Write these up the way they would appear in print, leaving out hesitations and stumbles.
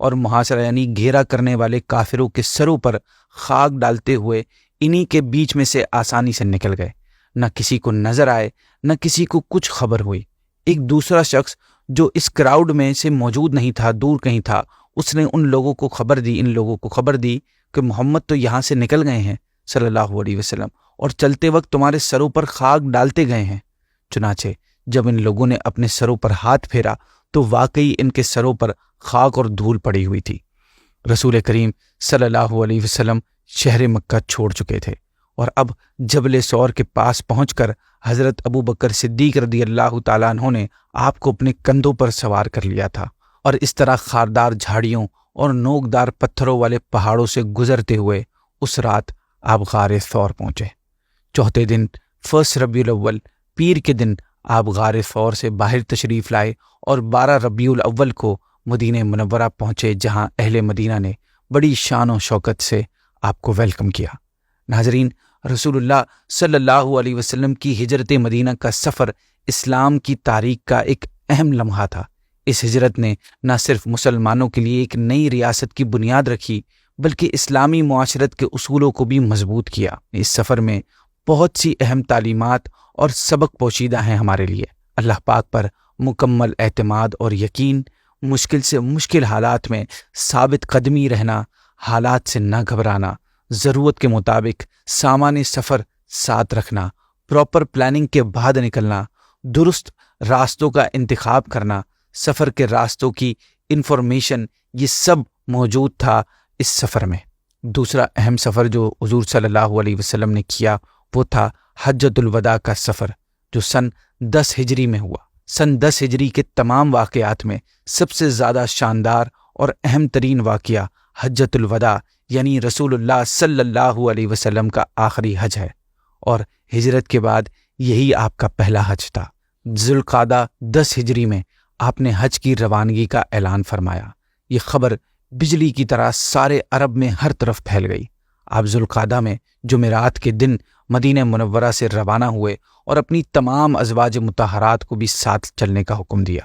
اور محاصرہ یعنی گھیرا کرنے والے کافروں کے سروں پر خاک ڈالتے ہوئے انہی کے بیچ میں سے آسانی سے نکل گئے۔ نہ کسی کو نظر آئے، نہ کسی کو کچھ خبر ہوئی۔ ایک دوسرا شخص جو اس کراؤڈ میں سے موجود نہیں تھا، دور کہیں تھا، اس نے ان لوگوں کو خبر دی کہ محمد تو یہاں سے نکل گئے ہیں صلی اللہ علیہ وسلم، اور چلتے وقت تمہارے سروں پر خاک ڈالتے گئے ہیں۔ چنانچہ جب ان لوگوں نے اپنے سروں پر ہاتھ پھیرا تو واقعی ان کے سروں پر خاک اور دھول پڑی ہوئی تھی۔ رسول کریم صلی اللہ علیہ وسلم شہر مکہ چھوڑ چکے تھے اور اب جبل سور کے پاس پہنچ کر حضرت ابو بکر صدیق رضی اللہ تعالیٰ عنہ نے آپ کو اپنے کندھوں پر سوار کر لیا تھا، اور اس طرح خاردار جھاڑیوں اور نوکدار پتھروں والے پہاڑوں سے گزرتے ہوئے اس رات آپ غار ثور پہنچے۔ چوتھے دن 1 ربیع الاول پیر کے دن آپ غار ثور سے باہر تشریف لائے اور 12 ربیع الاول کو مدینہ منورہ پہنچے، جہاں اہل مدینہ نے بڑی شان و شوکت سے آپ کو ویلکم کیا۔ ناظرین، رسول اللہ صلی اللہ علیہ وسلم کی ہجرت مدینہ کا سفر اسلام کی تاریخ کا ایک اہم لمحہ تھا۔ اس ہجرت نے نہ صرف مسلمانوں کے لیے ایک نئی ریاست کی بنیاد رکھی بلکہ اسلامی معاشرت کے اصولوں کو بھی مضبوط کیا۔ اس سفر میں بہت سی اہم تعلیمات اور سبق پوشیدہ ہیں ہمارے لیے۔ اللہ پاک پر مکمل اعتماد اور یقین، مشکل سے مشکل حالات میں ثابت قدمی رہنا، حالات سے نہ گھبرانا، ضرورت کے مطابق سامان سفر ساتھ رکھنا، پراپر پلاننگ کے بعد نکلنا، درست راستوں کا انتخاب کرنا، سفر کے راستوں کی انفارمیشن، یہ سب موجود تھا اس سفر میں۔ دوسرا اہم سفر جو حضور صلی اللہ علیہ وسلم نے کیا وہ تھا حجۃ الوداع کا سفر، جو سن 10 ہجری میں ہوا۔ سن 10 ہجری کے تمام واقعات میں سب سے زیادہ شاندار اور اہم ترین واقعہ حجۃ الوداع یعنی رسول اللہ صلی اللہ علیہ وسلم کا آخری حج ہے، اور ہجرت کے بعد یہی آپ کا پہلا حج تھا۔ ذوالقعدہ 10 ہجری میں آپ نے حج کی روانگی کا اعلان فرمایا۔ یہ خبر بجلی کی طرح سارے عرب میں ہر طرف پھیل گئی۔ آپ ذوالقعدہ میں جمعرات کے دن مدینہ منورہ سے روانہ ہوئے اور اپنی تمام ازواج مطہرات کو بھی ساتھ چلنے کا حکم دیا۔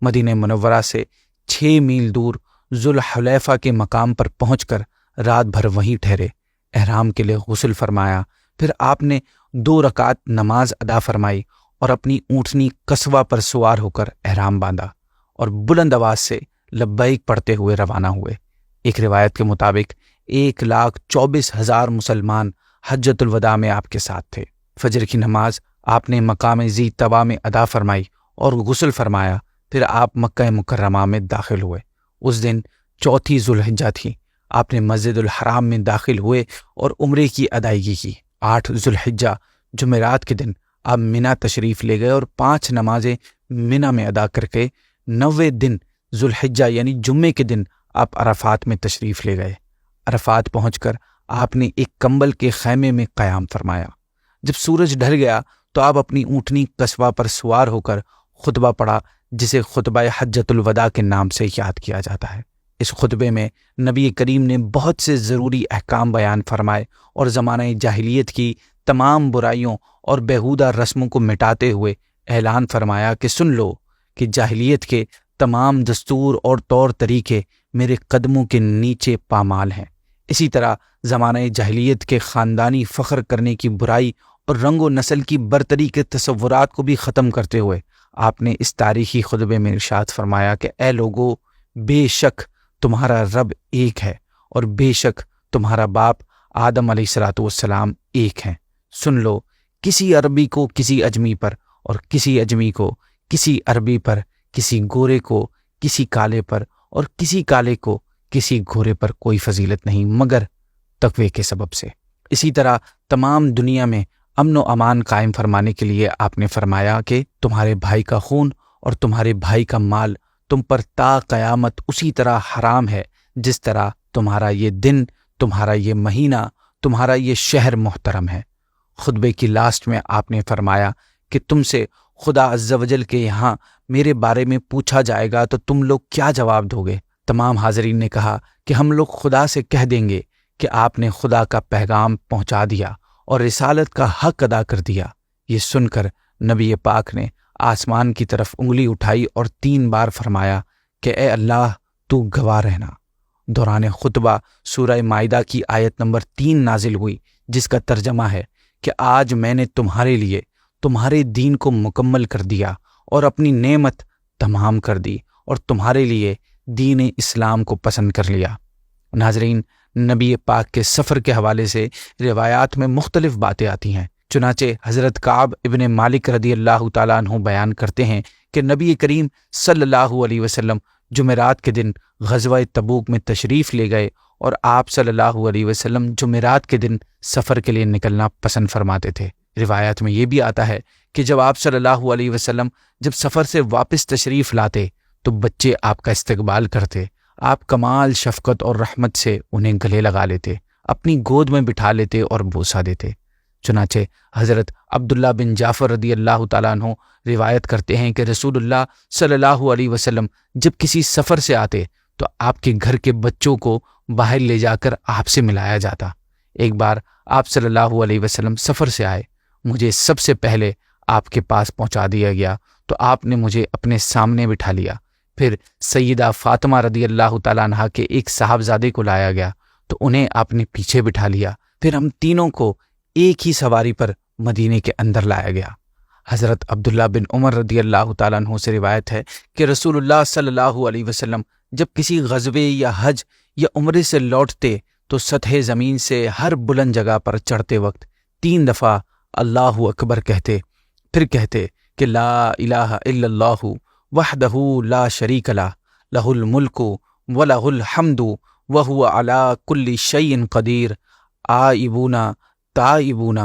مدینہ منورہ سے 6 میل دور ذوالحلیفہ کے مقام پر پہنچ کر رات بھر وہیں ٹھہرے، احرام کے لیے غسل فرمایا، پھر آپ نے 2 رکعت نماز ادا فرمائی اور اپنی اونٹنی قصوہ پر سوار ہو کر احرام باندھا اور بلند آواز سے لبیک پڑھتے ہوئے روانہ ہوئے۔ ایک روایت کے مطابق 1,24,000 مسلمان حجۃ الوداع میں آپ کے ساتھ تھے۔ فجر کی نماز آپ نے مقام ذی طوا میں ادا فرمائی اور غسل فرمایا، پھر آپ مکہ مکرمہ میں داخل ہوئے۔ اس دن 4 ذوالحجہ تھی۔ آپ نے مسجد الحرام میں داخل ہوئے اور عمرے کی ادائیگی کی۔ 8 ذوالحجہ جمعرات کے دن آپ منی تشریف لے گئے اور 5 نمازیں منی میں ادا کر کے 9ویں دن ذوالحجہ یعنی جمعے کے دن آپ عرفات میں تشریف لے گئے۔ عرفات پہنچ کر آپ نے ایک کمبل کے خیمے میں قیام فرمایا۔ جب سورج ڈھل گیا تو آپ اپنی اونٹنی قصوہ پر سوار ہو کر خطبہ پڑھا، جسے خطبہ حجۃ الوداع کے نام سے یاد کیا جاتا ہے۔ اس خطبے میں نبی کریم نے بہت سے ضروری احکام بیان فرمائے اور زمانہ جاہلیت کی تمام برائیوں اور بیہودہ رسموں کو مٹاتے ہوئے اعلان فرمایا کہ سن لو کہ جاہلیت کے تمام دستور اور طور طریقے میرے قدموں کے نیچے پامال ہیں۔ اسی طرح زمانہ جاہلیت کے خاندانی فخر کرنے کی برائی اور رنگ و نسل کی برتری کے تصورات کو بھی ختم کرتے ہوئے آپ نے اس تاریخی خطبے میں ارشاد فرمایا کہ اے لوگو، بے شک تمہارا رب ایک ہے اور بے شک تمہارا باپ آدم علیہ الصلوۃ والسلام ایک ہیں۔ سن لو، کسی عربی کو کسی اجمی پر اور کسی اجمی کو کسی عربی پر، کسی گورے کو کسی کالے پر اور کسی کالے کو کسی گورے پر کوئی فضیلت نہیں مگر تقوی کے سبب سے۔ اسی طرح تمام دنیا میں امن و امان قائم فرمانے کے لیے آپ نے فرمایا کہ تمہارے بھائی کا خون اور تمہارے بھائی کا مال تم پر تا قیامت اسی طرح حرام ہے جس طرح تمہارا یہ دن، تمہارا یہ مہینہ، تمہارا یہ شہر محترم ہے۔ خطبے کی لاسٹ میں آپ نے فرمایا کہ تم سے خدا عز و جل کے یہاں میرے بارے میں پوچھا جائے گا تو تم لوگ کیا جواب دو گے؟ تمام حاضرین نے کہا کہ ہم لوگ خدا سے کہہ دیں گے کہ آپ نے خدا کا پیغام پہنچا دیا اور رسالت کا حق ادا کر دیا۔ یہ سن کر نبی پاک نے آسمان کی طرف انگلی اٹھائی اور 3 بار فرمایا کہ اے اللہ، تو گواہ رہنا۔ دوران خطبہ سورہ مائدہ کی آیت نمبر 3 نازل ہوئی، جس کا ترجمہ ہے کہ آج میں نے تمہارے لیے تمہارے دین کو مکمل کر دیا اور اپنی نعمت تمام کر دی اور تمہارے لیے دین اسلام کو پسند کر لیا۔ ناظرین، نبی پاک کے سفر کے حوالے سے روایات میں مختلف باتیں آتی ہیں۔ چنانچہ حضرت کعب ابن مالک رضی اللہ تعالیٰ عنہ بیان کرتے ہیں کہ نبی کریم صلی اللہ علیہ وسلم جمعرات کے دن غزوہ تبوک میں تشریف لے گئے اور آپ صلی اللہ علیہ وسلم جمعرات کے دن سفر کے لیے نکلنا پسند فرماتے تھے۔ روایات میں یہ بھی آتا ہے کہ جب آپ صلی اللہ علیہ وسلم جب سفر سے واپس تشریف لاتے تو بچے آپ کا استقبال کرتے، آپ کمال شفقت اور رحمت سے انہیں گلے لگا لیتے، اپنی گود میں بٹھا لیتے اور بوسہ دیتے۔ چنانچہ حضرت عبداللہ بن جعفر رضی اللہ تعالیٰ عنہ روایت کرتے ہیں کہ رسول اللہ صلی اللہ علیہ وسلم جب کسی سفر سے آتے تو آپ کے گھر کے بچوں کو باہر لے جا کر آپ سے ملایا جاتا۔ ایک بار آپ صلی اللہ علیہ وسلم سفر سے آئے، مجھے سب سے پہلے آپ کے پاس پہنچا دیا گیا تو آپ نے مجھے اپنے سامنے بٹھا لیا۔ پھر سیدہ فاطمہ رضی اللہ تعالیٰ عنہ کے ایک صاحبزادے کو لایا گیا تو انہیں آپ نے پیچھے بٹھا لیا۔ پھر ہم تینوں کو ایک ہی سواری پر مدینے کے اندر لایا گیا۔ حضرت عبداللہ بن عمر رضی اللہ تعالیٰ عنہ سے روایت ہے کہ رسول اللہ صلی اللہ علیہ وسلم جب کسی غزوے یا حج یا عمرے سے لوٹتے تو سطح زمین سے ہر بلند جگہ پر چڑھتے وقت 3 دفعہ اللہ اکبر کہتے، پھر کہتے کہ لا الہ الا اللہ وحدہ لا شریک لہ، لہ الملک ولہ الحمد وہو علی کل شیء قدیر، آئبون تائبون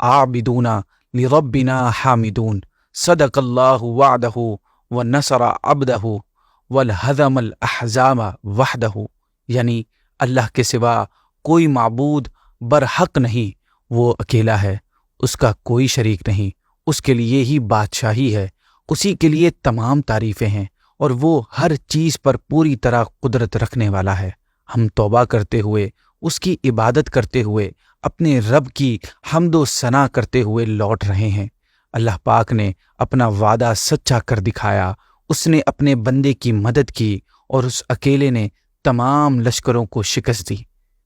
عابدون لربنا حامدون، صدق اللہ وعدہ ونصر عبدہ والہزم الاحزاب وحدہ۔ یعنی اللہ کے سوا کوئی معبود برحق نہیں، وہ اکیلا ہے، اس کا کوئی شریک نہیں، اس کے لیے ہی بادشاہی ہے، اسی کے لیے تمام تعریفیں ہیں اور وہ ہر چیز پر پوری طرح قدرت رکھنے والا ہے۔ ہم توبہ کرتے ہوئے، اس کی عبادت کرتے ہوئے، اپنے رب کی حمد و ثنا کرتے ہوئے لوٹ رہے ہیں۔ اللہ پاک نے اپنا وعدہ سچا کر دکھایا، اس نے اپنے بندے کی مدد کی اور اس اکیلے نے تمام لشکروں کو شکست دی۔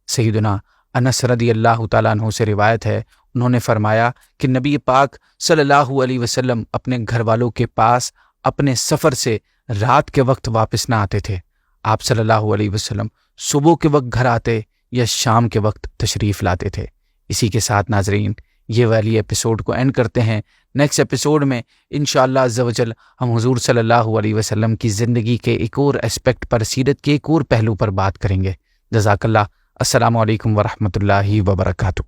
سیدنا انس رضی اللہ تعالیٰ عنہ سے روایت ہے، انہوں نے فرمایا کہ نبی پاک صلی اللہ علیہ وسلم اپنے گھر والوں کے پاس اپنے سفر سے رات کے وقت واپس نہ آتے تھے۔ آپ صلی اللہ علیہ وسلم صبح کے وقت گھر آتے یا شام کے وقت تشریف لاتے تھے۔ اسی کے ساتھ ناظرین یہ والی ایپیسوڈ کو اینڈ کرتے ہیں۔ نیکسٹ ایپیسوڈ میں انشاءاللہ عز و جل ہم حضور صلی اللہ علیہ وسلم کی زندگی کے ایک اور اسپیکٹ پر، سیرت کے ایک اور پہلو پر بات کریں گے۔ جزاک اللہ۔ السلام علیکم ورحمۃ اللہ وبرکاتہ۔